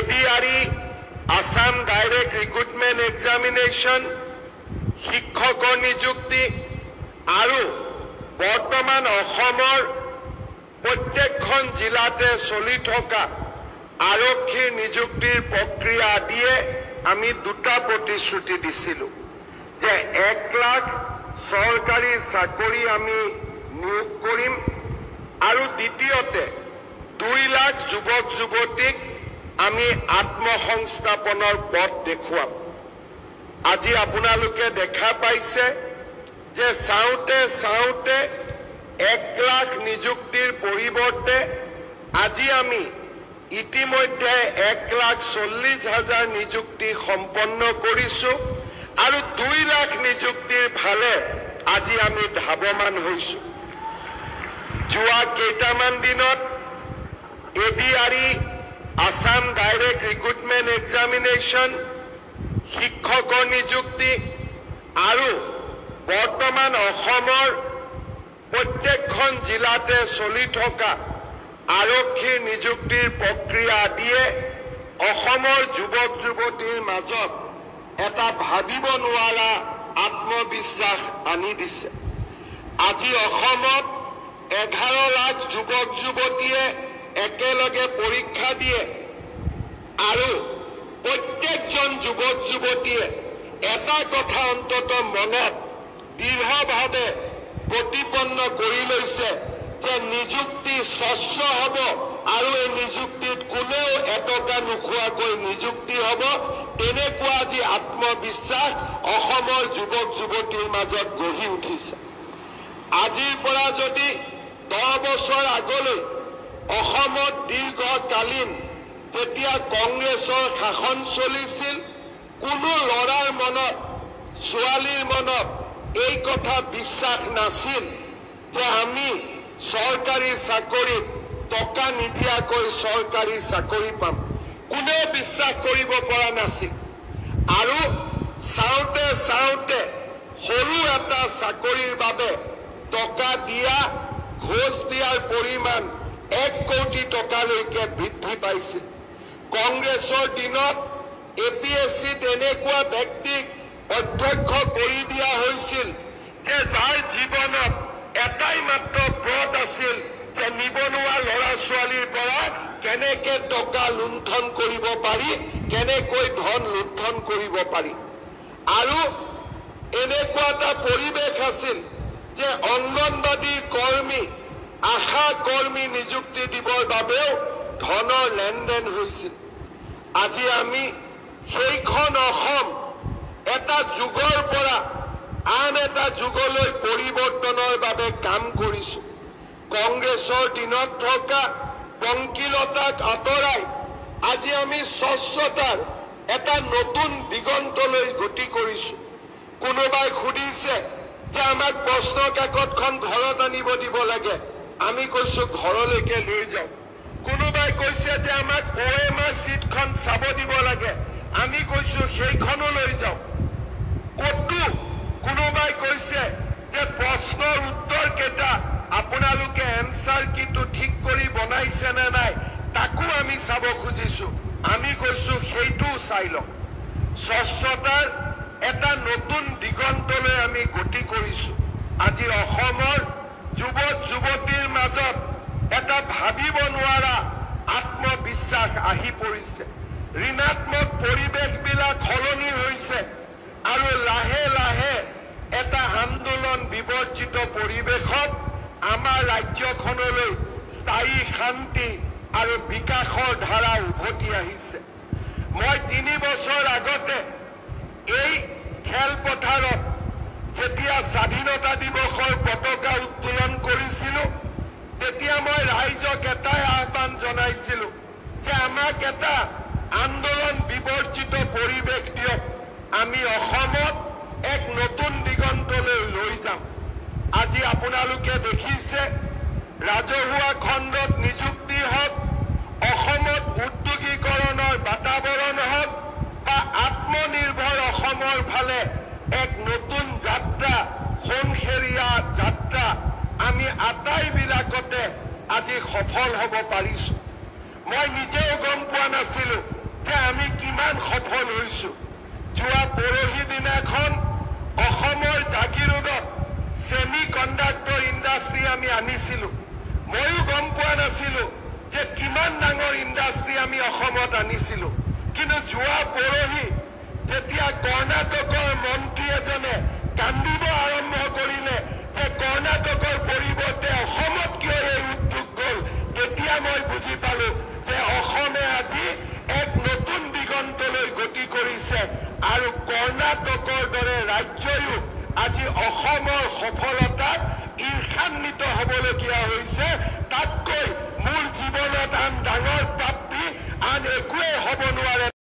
ADRE Assam direct recruitment examination শিক্ষকৰ নিযুক্তি আৰু বৰ্তমান অসমৰ প্ৰত্যেকখন জিলাতে চলি থকা আৰক্ষীৰ নিযুক্তিৰ প্ৰক্ৰিয়া আদিয়ে আমি দুটা প্ৰতিশ্ৰুতি দিছিলো যে 1 লাখ চৰকাৰী চাকৰি আমি নিয়োগ কৰিম আৰু দ্বিতীয়তে 2 লাখ যুৱক যুৱতীক আমি আত্মসংস্থাপনৰ পথ দেখুৱাম আজি আপোনালোকে দেখা পাইছে যে চাওঁতে চাওঁতে 1 লাখ নিযুক্তিৰ পৰিৱৰ্তে আজি আমি ইতিমধ্যে 1,40,000 নিযুক্তি সম্পন্ন কৰিছো আৰু 2 লাখ নিযুক্তিৰ ফালে আজি আমি ধাৱমান হৈছো যোৱা কেইটামান দিনত ADRE Assam direct recruitment examination শিক্ষকৰ নিযুক্তি আৰু বৰ্তমান অসমৰ প্ৰত্যেকখন জিলাতে চলি থকা আৰক্ষীৰ নিযুক্তিৰ প্ৰক্ৰিয়া আদিয়ে অসমৰ যুৱক যুৱতীৰ মাজত এটা ভাবিব নোৱাৰা আত্মবিশ্বাস আনি দিছে আজি অসমত 11 লাখ যুৱক যুৱতীয়ে একেলগে পৰীক্ষা দিয়ে আৰু প্ৰত্যেকজন যুৱক যুৱতীয়ে এটা কথা অন্তত মনত দৃঢ়ভাৱে প্ৰতিপন্ন কৰি লৈছে যে নিযুক্তি স্বচ্ছ হ'ব আৰু এই নিযুক্তিত কোনেও এটকা নোখোৱাকৈ নিযুক্তি হ'ব তেনেকুৱা আজি আত্মবিশ্বাস অসমৰ যুৱক যুৱতীৰ মাজত গঢ়ি উঠিছে আজিৰ পৰা যদি 10 বছৰ আগলৈ অসমত দীৰ্ঘকালীন যেতিয়া কংগ্ৰেছৰ শাসন চলিছিল কোনো ল'ৰাৰ মনত ছোৱালীৰ মনত এই কথা বিশ্বাস নাছিল যে আমি চৰকাৰী চাকৰিত টকা নিদিয়াকৈ চৰকাৰী চাকৰি পাম কোনেও বিশ্বাস কৰিব পৰা নাছিল আৰু চাওঁতে চাওঁতে সৰু এটা চাকৰিৰ বাবে টকা দিয়া ঘোষ দিয়াৰ পৰিমাণ 1 কোটি টকালৈকে বৃদ্ধি পাইছিল কংগ্ৰেছৰ দিনত APSCত এনেকুৱা ব্যক্তিক অধ্যক্ষ কৰি দিয়া হৈছিল যে যাৰ জীৱনত এটাই মাত্ৰ ব্ৰত আছিল যে নিবনুৱা ল'ৰা ছোৱালীৰ পৰা কেনেকৈ টকা লুণ্ঠন কৰিব পাৰি কেনেকৈ ধন লুণ্ঠন কৰিব পাৰি আৰু এনেকুৱা এটা পৰিৱেশ আছিল যে অংগনবাদী কৰ্মী আশা কৰ্মী নিযুক্তি দিবৰ বাবেও ধনৰ লেনদেন হৈছিল আজি আমি সেইখন অসম এটা যুগৰ পৰা আন এটা যুগলৈ পৰিৱৰ্তনৰ বাবে কাম কৰিছো কংগ্ৰেছৰ দিনত থকা পংকিলতাক আঁতৰাই আজি আমি স্বচ্ছতাৰ এটা নতুন দিগন্তলৈ গতি কৰিছো কোনোবাই সুধিছে যে আমাক প্ৰশ্ন কাকতখন ঘৰত আনিব দিব লাগে আমি কৈছো ঘৰলৈকে লৈ যাও কোনোবাই কৈছে যে আমাক OMR সিটখন চাব দিব লাগে আমি কৈছো সেইখনো লৈ যাও কতো কোনোবাই কৈছে যে প্ৰশ্নৰ উত্তৰ কেটা আপোনালোকে এনসাৰ কিটো ঠিক কৰি বনাইছে নে নাই তাকো আমি চাব খুজিছো আমি কৈছো সেইটো চাই লওক স্বচ্ছতাৰ এটা নতুন দিগন্তলৈ আমি গতি কৰিছো আজি অসমৰ যুৱক যুৱতীৰ মাজত এটা ভাবিব নোৱাৰা আত্মবিশ্বাস আহি পৰিছে ঋণাত্মক পৰিৱেশবিলাক সলনি হৈছে আৰু লাহে লাহে এটা আন্দোলন বিবৰ্জিত পৰিৱেশত আমাৰ ৰাজ্যখনলৈ স্থায়ী শান্তি আৰু বিকাশৰ ধাৰা উভতি আহিছে মই 3 বছৰ আগতে এই খেলপথাৰত যেতিয়া স্বাধীনতা দিৱসৰ পতাকা উত্তোলন কৰিছিলো তেতিয়া মই ৰাইজক এটাই আহ্বান জনাইছিলো যে আমাক এটা আন্দোলন বিবৰ্জিত পৰিৱেশ দিয়ক আমি অসমত এক নতুন দিগন্তলৈ লৈ যাম আজি আপোনালোকে দেখিছে ৰাজহুৱা খণ্ডত নিযুক্তি হওক অসমত উদ্যোগীকৰণৰ বাতাবৰণ হওক বা আত্মনিৰ্ভৰ অসমৰ ফালে এক নতুন যাত্ৰা সোণসেৰীয়া যাত্ৰা আমি আটাইবিলাকতে আজি সফল হ'ব পাৰিছো মই নিজেও গম পোৱা নাছিলো আমি কিমান সফল হৈছো যোৱা পৰহি দিনাখন অসমৰ জাগিৰোডত সেমি কণ্ডাক্টৰ ইণ্ডাষ্ট্ৰি আমি আনিছিলো ময়ো গম পোৱা নাছিলো যে কিমান ডাঙৰ ইণ্ডাষ্ট্ৰি আমি অসমত আনিছিলো কিন্তু যোৱা পৰহি যেতিয়া কৰ্ণাটকৰ মন্ত্ৰী এজনে কান্দিব আৰম্ভ কৰিলে যে কৰ্ণাটকৰ পৰিৱৰ্তে অসমত কিয় এই উদ্যোগ গ'ল তেতিয়া মই বুজি পালো যে অসমে আজি এক নতুন দিগন্তলৈ গতি কৰিছে আৰু কৰ্ণাটকৰ দৰে ৰাজ্যয়ো আজি অসমৰ সফলতাত ঈৰ্ষান্বিত হ'বলগীয়া হৈছে তাতকৈ মোৰ জীৱনত আন ডাঙৰ প্ৰাপ্তি আন একোৱেই হ'ব নোৱাৰে